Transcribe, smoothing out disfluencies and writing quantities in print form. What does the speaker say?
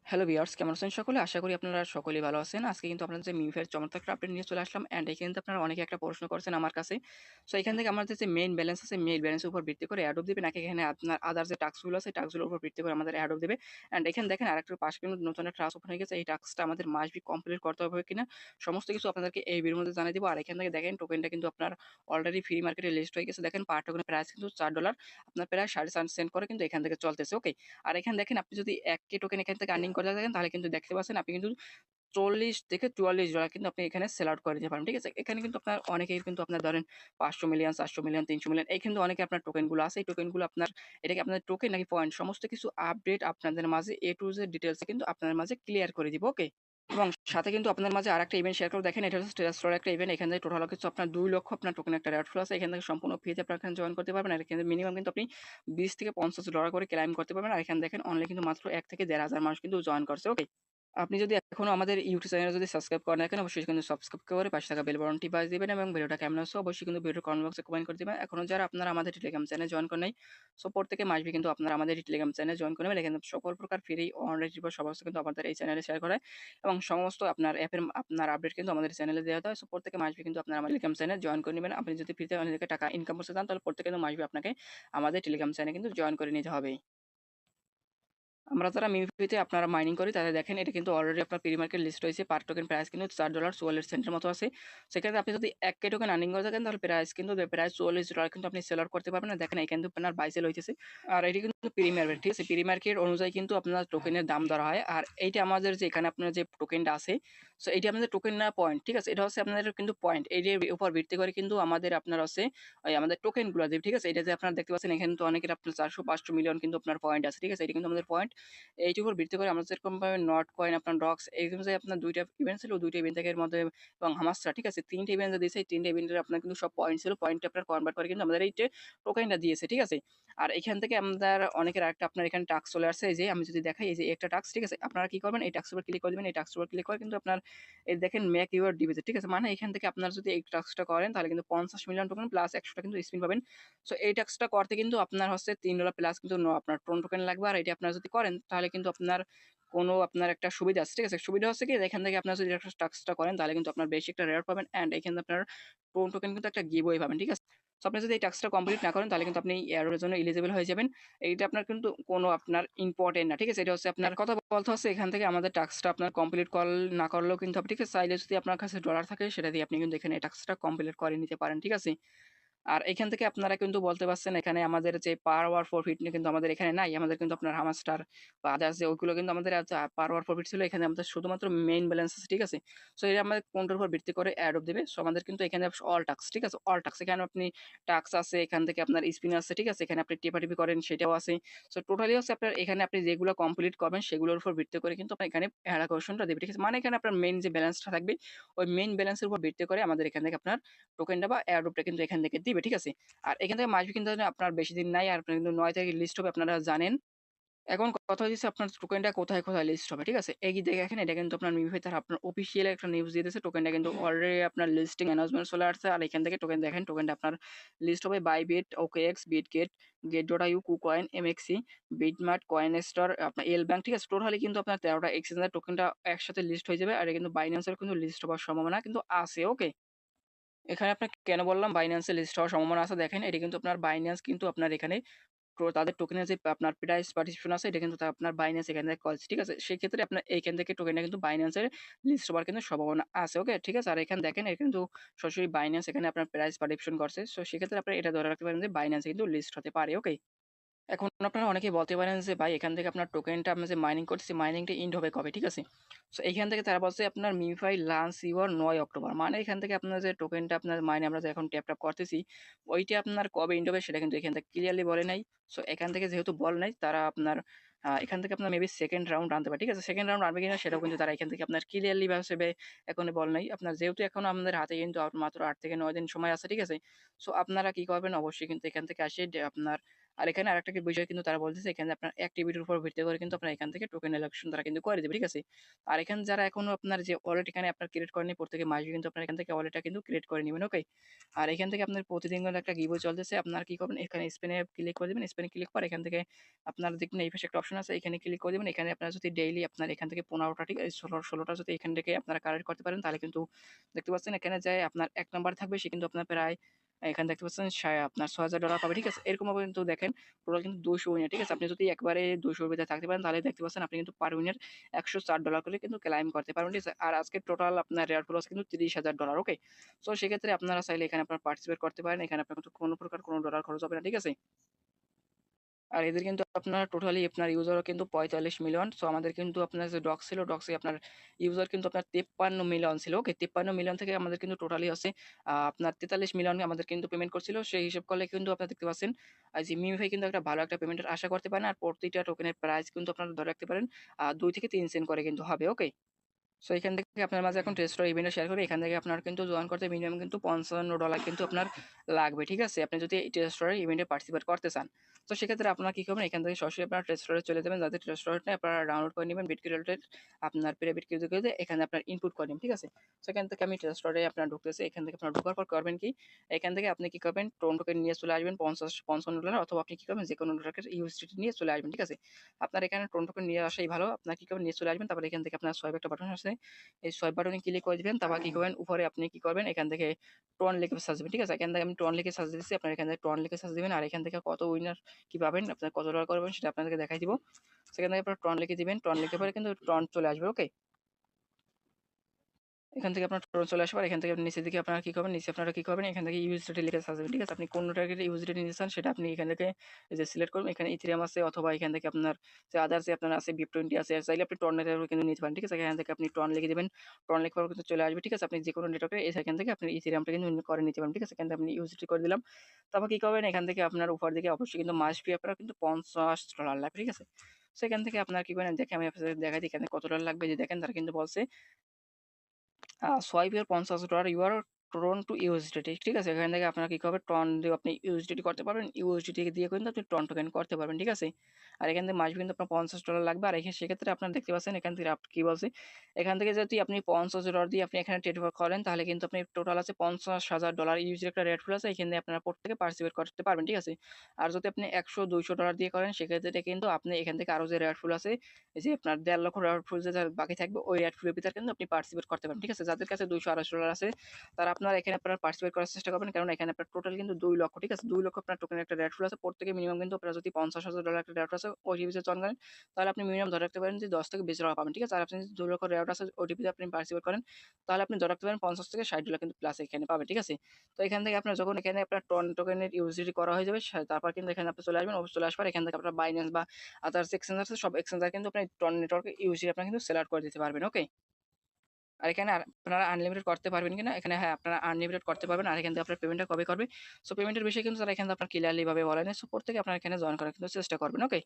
Hello viewers, কেমন আছেন সকলে? আশা করি আপনারা সকলেই ভালো আছেন। আজকে কিন্তু আপনাদের যে মিমফের চমৎকার একটা আপডেট নিয়ে চলে আসলাম অ্যান্ড এখানে কিন্তু আপনারা অনেকে একটা প্রশ্ন করছেন আমার কাছে। সো এখান থেকে আমাদের যে মেইন ব্যালেন্স আছে, মেইন ব্যালেন্সের উপর ভিত্তি করে অ্যাড অফ দিবে নাকি এখানে আপনার আদার যে টাস্কগুলো আছে, টাস্কগুলোর উপর ভিত্তি করে আমাদের অ্যাড অফ দিবে। অ্যান্ড এখানে দেখেন আরেকটার পাশে কিন্তু নতুন একটা টাস্ক ওপেন হয়ে গেছে। এই টাস্কটা আমাদের মাস্ট বি কমপ্লিট করতে হবে কিনা সমস্ত কিছু আপনাদেরকে এই ভিডিওর মধ্যে জানিয়ে দিব। আর এখান থেকে দেখেন টোকেনটা কিন্তু আপনার অলরেডি ফ্রি মার্কেটে লিস্ট হয়ে গেছে। দেখেন পার টোকেনের প্রাইস কিন্তু $4, আপনার প্রায় 4.5 সেন্ট করে কিন্তু এখান থেকে চলতেছে। ওকে। আর এখানে দেখেন আপনি যদি 1K টোকেন এখান থেকে আর্নিং করতে থাকেন তাহলে কিন্তু দেখতে পাচ্ছেন আপনি কিন্তু $40 থেকে $44 কিন্তু আপনি এখানে সেল আউট করে দিতে পারেন। ঠিক আছে? এখানে কিন্তু আপনার অনেকেই কিন্তু আপনার ধরেন 500 মিলিয়ন, 400 মিলিয়ন, 300 মিলিয়ন এই কিন্তু অনেকে আপনার টোকেন গুলো আছে। এই টোকেন গুলো আপনার এটা কি আপনার টোকেন নাকি পয়েন্ট সমস্ত কিছু আপডেট আপনাদের মাঝে A to Z ডিটেইলস এ কিন্তু আপনাদের মাঝে ক্লিয়ার করে দিব। ওকে? এবং সাথে কিন্তু আপনাদের মাঝে আরেকটা ইভেন্ট শেয়ার করব। দেখেন এটা হচ্ছে টেরাস্ট্রর একটা ইভেন্ট। এখান থেকে টোটাল কিছু আপনার 2 লক্ষ আপনার টোকেন একটা রেফারেল ফ্লো আছে। এখান থেকে সম্পূর্ণ ফ্রিতে আপনারা এখানে জয়েন করতে পারবেন। আর এখানে মিনিমাম কিন্তু আপনি $20 থেকে $50 করে ক্লাইম করতে পারবেন। আর এখানে দেখেন অনলি কিন্তু মাত্র 1 থেকে 1,500 মানুষ কিন্তু জয়েন করছে। ওকে? আপনি যদি এখনো আমাদের ইউটিউব চ্যানেলে যদি সাবস্ক্রাইব করেন না কেন অবশ্যই কিন্তু সাবস্ক্রাইব করে পাশে থাকা বেল বাটনটি বাজিয়ে দিবেন এবং ভিডিওটা কেমন হচ্ছে অবশ্যই কিন্তু ভিডিওর কমেন্ট বক্সে কমেন্ট করে দিবেন। এখনো যারা আপনারা আমাদের টেলিগ্রাম চ্যানেলে জয়েন করেন নাই, সো প্রত্যেকে মাসবি কিন্তু আপনারা আমাদের টেলিগ্রাম চ্যানেলে জয়েন করে নেবেন। এখানে সকল প্রকার ফ্রি অনলাইন রিপোর্ট সমস্ত কিন্তু আমাদের এই চ্যানেলে শেয়ার করা হয় এবং সমস্ত আপনার অ্যাপের আপনার আপডেট কিন্তু আমাদের চ্যানেলে দেওয়া হয়। সো প্রত্যেকে মাসবি কিন্তু আপনারা আমাদের টেলিগ্রাম চ্যানেলে জয়েন করে নেবেন। আপনি যদি ফ্রিতে অনেক টাকা ইনকাম করতে চান তাহলে প্রত্যেকে কিন্তু মাসবি আপনাকে আমাদের টেলিগ্রাম চ্যানেলে কিন্তু জয়েন করে নিতে হবে। আমরা যারা মিমিফিতে আপনারা মাইনিং করি তাদের দেখেন এটা কিন্তু অলরেডি আপনার প্রি মার্কেট লিস্ট হয়েছে। পার টোকেন প্রাইস কিন্তু $4.44 মতো আছে। সেক্ষেত্রে আপনি যদি 1K টোকেন আর্নিং করে থাকেন তাহলে প্রাইস কিন্তু প্রায় $44 কিন্তু আপনি সেল আউট করতে পারবেন। আর দেখেন এখানে কিন্তু আপনার বাই সেল হইতেছে। আর এটি কিন্তু প্রি মার্কেট, ঠিক আছে? প্রি মার্কেট অনুযায়ী কিন্তু আপনার টোকেনের দাম ধরা হয়। আর এইটা আমাদের যে এখানে আপনার যে টোকেনটা আছে, সো এটি আমাদের টোকেন না পয়েন্ট, ঠিক আছে? এটা হচ্ছে আপনাদের কিন্তু পয়েন্ট। এর উপর ভিত্তি করে কিন্তু আমাদের আপনার হচ্ছে ওই আমাদের টোকেন গুলো দেবে, ঠিক আছে? এটা যে আপনারা দেখতে পাচ্ছেন এখানে তো অনেকের আপনার 400-500 মিলিয়ন কিন্তু আপনার পয়েন্ট আছে, ঠিক আছে? এটা কিন্তু আমাদের পয়েন্ট। এইটির উপর ভিত্তি করে আমরা যেরকমভাবে নট কয়েন, আপনার ডক্স এই অনুযায়ী আপনার ২ টা ইভেন্ট ছিল। ২ টা ইভেন্ট থেকে এর মধ্যে এবং হামাসরা, ঠিক আছে? ৩ টা ইভেন্ট যে দিয়েছে, এই ৩ টা ইভেন্টের আপনার কিন্তু সব পয়েন্ট ছিল। পয়েন্টটা আপনার কনভার্ট করে কিন্তু আমাদের এই যে টোকেনটা দিয়েছে, ঠিক আছে? আর এখান থেকে আমাদের অনেকের আরেকটা আপনার এখানে টাস্ক চলে আসছে। এই যে আমি যদি দেখাই এই যে একটা টাস্ক, ঠিক আছে? আপনারা কি করবেন এই টাস্কের উপর ক্লিক করে দিবেন। এই টাস্কের উপর ক্লিক করে কিন্তু আপনার এই দেখেন মেক ইউর ডিপোজিট, ঠিক আছে? মানে এখান থেকে আপনারা যদি এই টাস্কটা করেন তাহলে কিন্তু ৫০ মিলিয়ন টোকেন প্লাস ১০০ টা কিন্তু স্পিন পাবেন। সো এই টাস্কটা করতে কিন্তু আপনার হচ্ছে $৩ প্লাস কিন্তু আপনার টোন টোকেন লাগবে। আর এটি আপনারা যদি করেন তাহলে কিন্তু আপনার কোনো আপনার একটা সুবিধা আছে, ঠিক আছে? সুবিধা হচ্ছে কি এখান থেকে আপনারা যদি একটা টাস্কটা করেন তাহলে কিন্তু আপনার বেশি একটা রেওয়ার্ড পাবেন অ্যান্ড এখানে আপনার টোন টোকেন কিন্তু একটা গিভওয়ে পাবেন, ঠিক আছে? সো আপনি যদি এই টাস্কটা কমপ্লিট না করেন তাহলে কিন্তু আপনি এর জন্য এলিজিবল হয়ে যাবেন। এইটা আপনার কিন্তু কোনো আপনার ইম্পোর্টেন্ট না, ঠিক আছে? এটা হচ্ছে আপনার কথা বলতে হচ্ছে এখান থেকে আমাদের টাস্কটা আপনার কমপ্লিট না করলেও কিন্তু আপনি, ঠিক আছে? চাইলে যদি আপনার কাছে ডলার থাকে সেটা দিয়ে আপনি কিন্তু এখানে এই টাস্কটা কমপ্লিট করে নিতে পারেন, ঠিক আছে? আর এখান থেকে আপনারা কিন্তু বলতে পারছেন এখানে আমাদের যে পার আওয়ার প্রফিট নিয়ে কিন্তু আমাদের এখানে নাই। আমাদের কিন্তু আপনার হামাস্টার বা আদার্স যে ওইগুলো কিন্তু আমাদের পার আওয়ার প্রফিট ছিল। এখানে আমাদের শুধুমাত্র মেইন ব্যালেন্স আছে, ঠিক আছে? সো এটা আমাদের কোনটার উপর ভিত্তি করে অ্যাড অফ দিবে। সো আমাদের কিন্তু এখানে অল টাস্ক, ঠিক আছে? অল টাস্ক এখানে আপনি টাস্ক আছে, এখান থেকে আপনার স্পিন আছে, ঠিক আছে? এখানে আপনি টেপাটেপি করেন সেটাও আছে। সো টোটালি হচ্ছে আপনার এখানে আপনি যেগুলো কমপ্লিট করবেন সেগুলোর উপর ভিত্তি করে কিন্তু আপনার এখানে অ্যালোকেশনটা দিবে, ঠিক আছে? মানে এখানে আপনার মেইন যে ব্যালেন্সটা থাকবে ওই মেইন ব্যালেন্সের উপর ভিত্তি করে আমাদের এখান থেকে আপনার টোকেনটা বা এয়ার ড্রপটা কিন্তু এখান থেকে দিবে, ঠিক আছে? আর এখান থেকে মাসব্যাক কিন্তু আপনার বেশি দিন নাই। আর আপনার কিন্তু ৯ তারিখে লিস্ট হবে আপনারা জানেন। এখন কথা হচ্ছে আপনার টোকেনটা কোথায় লিস্ট হবে, ঠিক আছে? এই যে দেখেন এটা কিন্তু আপনার মিমিফাই তারা আপনার অফিসিয়াল একটা নিউজ দিয়ে দিয়েছে। টোকেনটা কিন্তু অলরেডি আপনার লিস্টিং অ্যানাউন্সমেন্ট চলে আসছে। আর এখান থেকে দেখেন টোকেনটা আপনার লিস্ট হবে Bybit, OKX, Bitget, Gate io, KuCoin, MEXC, BitMart, Coinstore, আপনার এল ব্যাংক, ঠিক আছে? টোটালি কিন্তু আপনার ১৩ টা এক্সচেঞ্জের টোকেনটা একসাথে লিস্ট হয়ে যাবে। আর এটা কিন্তু বাইন্যান্সের কিন্তু লিস্ট হওয়ার সম্ভাবনা কিন্তু আছে, ওকে? এখানে আপনাকে কেন বললাম বাইন্যান্সে লিস্ট হওয়ার সম্ভাবনা আছে, দেখেন এটা কিন্তু আপনার বাইন্যান্স কিন্তু আপনার এখানে তাদের টোকেনের যে আপনার প্রাইস পার্টিসিপেশন আছে এটা কিন্তু আপনার বাইন্যান্স এখান থেকে করেছে, ঠিক আছে? সেক্ষেত্রে আপনার এইখান থেকে টোকেনটা কিন্তু বাইন্যান্সের লিস্ট হওয়ার কিন্তু সম্ভাবনা আছে, ওকে? ঠিক আছে? আর এখানে দেখেন এটা কিন্তু সরাসরি বাইন্যান্স এখানে আপনার প্রাইস পার্টিসিপেশন করছে। সো সেক্ষেত্রে আপনারা এটা ধরে রাখতে পারেন যে বাইন্যান্সে কিন্তু লিস্ট হতে পারে, ওকে? এখন আপনারা অনেকেই বলতে পারেন যে ভাই এখান থেকে আপনার টোকেনটা আমরা যে মাইনিং করতেছি মাইনিংটা এন্ড হবে কবে, ঠিক আছে? সো এখান থেকে তারা বলছে আপনার মিমিফাই লাঞ্চ ইউর ৯ অক্টোবর, মানে এখান থেকে আপনার যে টোকেনটা আপনার মাইনে আমরা যে এখন ট্যাপ করতেছি ওইটা আপনার কবে এন্ড হবে সেটা কিন্তু এখান থেকে ক্লিয়ারলি বলে নাই। সো এখান থেকে যেহেতু বলে নাই তারা আপনার এখান থেকে আপনার মেবি সেকেন্ড রাউন্ড আনতে পারে, ঠিক আছে? সেকেন্ড রাউন্ড আনবে কিনা সেটাও কিন্তু তারা এখান থেকে আপনার ক্লিয়ারলি ভাবে এখনো বলে নাই। আপনার যেহেতু এখন আমাদের হাতে কিন্তু মাত্র ৮ থেকে ৯ দিন সময় আছে, ঠিক আছে? সো আপনারা কি করবেন অবশ্যই কিন্তু এখান থেকে আসে আপনার আর এখানে আরেকটা বিষয় কিন্তু তারা বলতেছে এখানে আপনার অ্যাক্টিভিটির উপর ভিত্তি করে কিন্তু আপনার এখান থেকে টোকেন এলোকেশন তারা কিন্তু করে দিবে, ঠিক আছে? আর এখানে যারা এখনো আপনার যে ওয়ালেট এখানে আপনার ক্রিয়েট করেনি প্রত্যেকে মাসে কিন্তু আপনার এখান থেকে ওয়ালেটটা কিন্তু ক্রিয়েট করে নিবেন, ওকে? আর এখান থেকে আপনার প্রতিদিন কিন্তু একটা গিভওয়ে চলতেছে। আপনারা কি করবেন এখানে স্পেনে ক্লিক করে দিবেন। স্পেনে ক্লিক করে এখান থেকে আপনারা দেখবেন এই পাশে একটা অপশন আছে এখানে ক্লিক করে দিবেন। এখানে আপনারা যদি ডেইলি আপনার এখান থেকে ১৫ টা ঠিক ১৬ টা যদি এখান থেকে আপনারা কালেক্ট করতে পারেন তাহলে কিন্তু দেখতে পাচ্ছেন এখানে যে আপনার ১ নাম্বার থাকবে সে কিন্তু আপনার প্রায় এখানে দেখতে পাচ্ছেন আপনার $৬,০০০ পাবে, ঠিক আছে? এরকমভাবে কিন্তু দেখেন টোটাল কিন্তু ২০০ উইনার, ঠিক আছে? আপনি যদি একবারে ২০০ এর ভিতরে থাকতে পারেন তাহলে দেখতে পাচ্ছেন আপনি কিন্তু পার উইনার $১০৪ করে কিন্তু ক্লাইম করতে পারবেন, ঠিক আছে? আর আজকে টোটাল আপনার রেয়ার পুল আছে কিন্তু $৩০,০০০, ওকে? সো সেক্ষেত্রে আপনারা চাইলে এখানে আপনারা পার্টিসিপেট করতে পারেন। এখানে আপনার কিন্তু কোনো প্রকার কোনো ডলার খরচ হবে না, ঠিক আছে? আর এদের কিন্তু আপনার টোটালি আপনার ইউজারও কিন্তু ৪৫ মিলিয়ন। সো আমাদের কিন্তু আপনার যে ডক্স ছিল, ডক্সে আপনার ইউজার কিন্তু আপনার ৫৩ মিলিয়ন ছিল। ওকে? ৫৩ মিলিয়ন থেকে আমাদের কিন্তু টোটালি হচ্ছে আপনার ৪৩ মিলিয়ন আমাদের কিন্তু পেমেন্ট করছিল। সেই হিসাব করলে কিন্তু আপনারা দেখতে পাচ্ছেন যে মিমি ভাই কিন্তু একটা ভালো একটা পেমেন্টের আশা করতে পারেন। আর প্রতিটা টোকেনের প্রাইস কিন্তু আপনারা ধরে রাখতে পারেন ২ থেকে ৩ সেন্ট করে কিন্তু হবে। ওকে? সো এখান থেকে আপনার মাঝে এখন টেস্ট ইভেন্টটা শেয়ার করি। এখান থেকে আপনার কিন্তু জয়েন করতে মিনিমাম কিন্তু $৫৫ কিন্তু আপনার লাগবে। ঠিক আছে? আপনি যদি এই টেস্ট ইভেন্টে পার্টিসিপেট করতে চান। তো সেক্ষেত্রে আপনারা কি করবেন? এখান থেকে সরাসরি আপনারা টেস্ট চলে যাবেন। যাদের টেস্ট টা আপনারা ডাউনলোড করে নিবেন বিটক্রিয়েটেড আপনার প্লে বিটক্রিয়েটে এখানে আপনার ইনপুট করে নিবেন। ঠিক আছে? সো এখান থেকে আমি টেস্ট আপনার ঢুকতেছি। এখান থেকে আপনারা ঢোকার পর করবেন কি? এখান থেকে আপনি কি করবেন? ট্রন টোকেন নিয়ে চলে আসবেন $৫৫ অথবা আপনি কি করবেন? যেকোনো টাকার ইউএসডিটি নিয়ে চলে আসবেন। ঠিক আছে? আপনার এখানে ট্রন টোকেন নিয়ে আসাই ভালো। আপনার কি করবেন? নিয়ে চলে আসবেন। তারপরে এখান থেকে আপনার সোয়াইপ একটা বাটন আছে। এই সোয়াইপ বাটনে ক্লিক করে দিবেন। তারপর কি করবেন? উপরে আপনি কি করবেন? এখান থেকে টন লিখে সার্চ দিবেন। ঠিক আছে? এখান থেকে আমি টন লিখে সার্চ দিচ্ছি। আপনারা এখান থেকে টন লিখে সার্চ দিবেন। আর এখান থেকে কত উইনার কি পাবেন, আপনার কত ডলার করবেন সেটা আপনাদেরকে দেখাই দিব। সেখান থেকে আপনারা টন লিখে দিবেন। টন লিখে পরে কিন্তু টন চলে আসবে। ওকে? এখান থেকে আপনার টোটাল চলে আসবে। আর এখান থেকে নিচের দিকে আপনারা কি করবেন? নিচে আপনারা কি করবেন? এখান থেকে ইউএসডিটি লিখে সার্চ দিবেন। ঠিক আছে? আপনি কোন টার্গেটে ইউএসডিটি নিতে চান সেটা আপনি এখান থেকে এই যে সিলেক্ট করবেন। এখানে ইথেরিয়াম আছে অথবা এখান থেকে আপনার যে আদার্স যে আপনার আছে BIP20 আছে। চাইলে আপনি টর্ন নেটওয়ার্ক কিন্তু নিতে পারেন। ঠিক আছে? এখান থেকে আপনি টর্ন লিখে দিবেন। টর্ন লেখার পর কিন্তু চলে আসবে। ঠিক আছে? আপনি যেকোনো নেটওয়ার্কে এখান থেকে আপনি ইথেরিয়ামটা কিন্তু করে নিতে পারেন। ঠিক আছে? এখান থেকে আপনি ইউএসডিটি করে দিলাম। তারপর কি করবেন? এখান থেকে আপনার উপর দিকে অবশ্যই কিন্তু মাস্ট বি আপনার কিন্তু $৫০ লাগবে। ঠিক আছে? সেখান থেকে আপনার কি করেন দেখে আমি আপনাদের দেখাই দিই এখানে কত ডলার লাগবে। যে দেখেন তারা কিন্তু বলছে সোয়াইপ এর $৫০ you are Tron to USDT, ঠিক আছে? এখান থেকে আপনার কি করবে টন দিয়ে আপনি ইউএসডিটি করতে পারবেন। ইউএসডিটি দিয়ে কিন্তু আপনি টন টোকেন করতে পারবেন, ঠিক আছে? আর এখান থেকে মাসে কিন্তু আপনার $৫০ লাগবে। আর এখানে সেক্ষেত্রে আপনারা দেখতে পাচ্ছেন এখান থেকে কি বলছে? এখান থেকে যদি আপনি $৫০ দিয়ে আপনি এখানে ট্রেড করেন তাহলে কিন্তু আপনি টোটাল আছে $৫০,০০০ ইউএসডি একটা রেট ফুল আছে। এখান থেকে আপনারা প্রত্যেকে পার্টিসিপেট করতে পারবেন, ঠিক আছে? আর যদি আপনি $১০০-২০০ দিয়ে করেন সেক্ষেত্রে কিন্তু আপনি এখান থেকে আরো যে রেট ফুল আছে এই যে আপনার ১.৫ লক্ষ রেট ফুল যে বাকি থাকবে ওই রেট ফুলের ভিতরে কিন্তু আপনি পার্টিসিপেট করতে পারেন, ঠিক আছে? যাদের কাছে $২০০-২৫০ আছে তারা আপনারা এখানে আপনারা পার্টিসিপেট করার চেষ্টা করবেন। কারণ এখানে আপনার টোটাল কিন্তু ২ লক্ষ, ঠিক আছে? ২ লক্ষ আপনার টোকেনের একটা রেট ফুল আছে। প্রত্যেকে মিনিমাম কিন্তু আপনারা যদি $৫০,০০০ একটা রেট আছে ওটিপিতে জয়েন করেন তাহলে আপনি মিনিমাম ধরে রাখতে পারেন যে $১০ থেকে $২০ পাবেন, ঠিক আছে? আর আপনি যদি ২ লক্ষ রেট আছে ওটিপিতে আপনি পার্টিসিপেট করেন তাহলে আপনি ধরে রাখতে পারেন $৫০ থেকে $৬০ কিন্তু প্লাস এখানে পাবেন, ঠিক আছে? তো এখান থেকে আপনার যখন এখানে আপনার টন টোকেনের ইউএসডিটি করা হয়ে যাবে তারপর কিন্তু এখানে আপনি চলে আসবেন। অবশ্যই চলে আসার পর এখান থেকে আপনার বাইন্যান্স বা আদার্স এক্সচেঞ্জ আছে সব এক্সচেঞ্জার কিন্তু আপনি টন নেটওয়ার্কে ইউএসডি আপনারা কিন্তু সেল আউট করে দিতে পারবেন, ওকে? আর এখানে আপনারা আনলিমিটেড করতে পারবেন কিনা? এখানে হ্যাঁ, আপনারা আনলিমিটেড করতে পারবেন। আর এখান থেকে আপনার পেমেন্টটা কবে করবে? সো পেমেন্টের বিষয়ে কিন্তু তারা এখানে আপনার ক্লিয়ারলি ভাবে বলে নাই। সো প্রত্যেকে আপনারা এখানে জয়েন করার কিন্তু চেষ্টা করবেন, ওকে?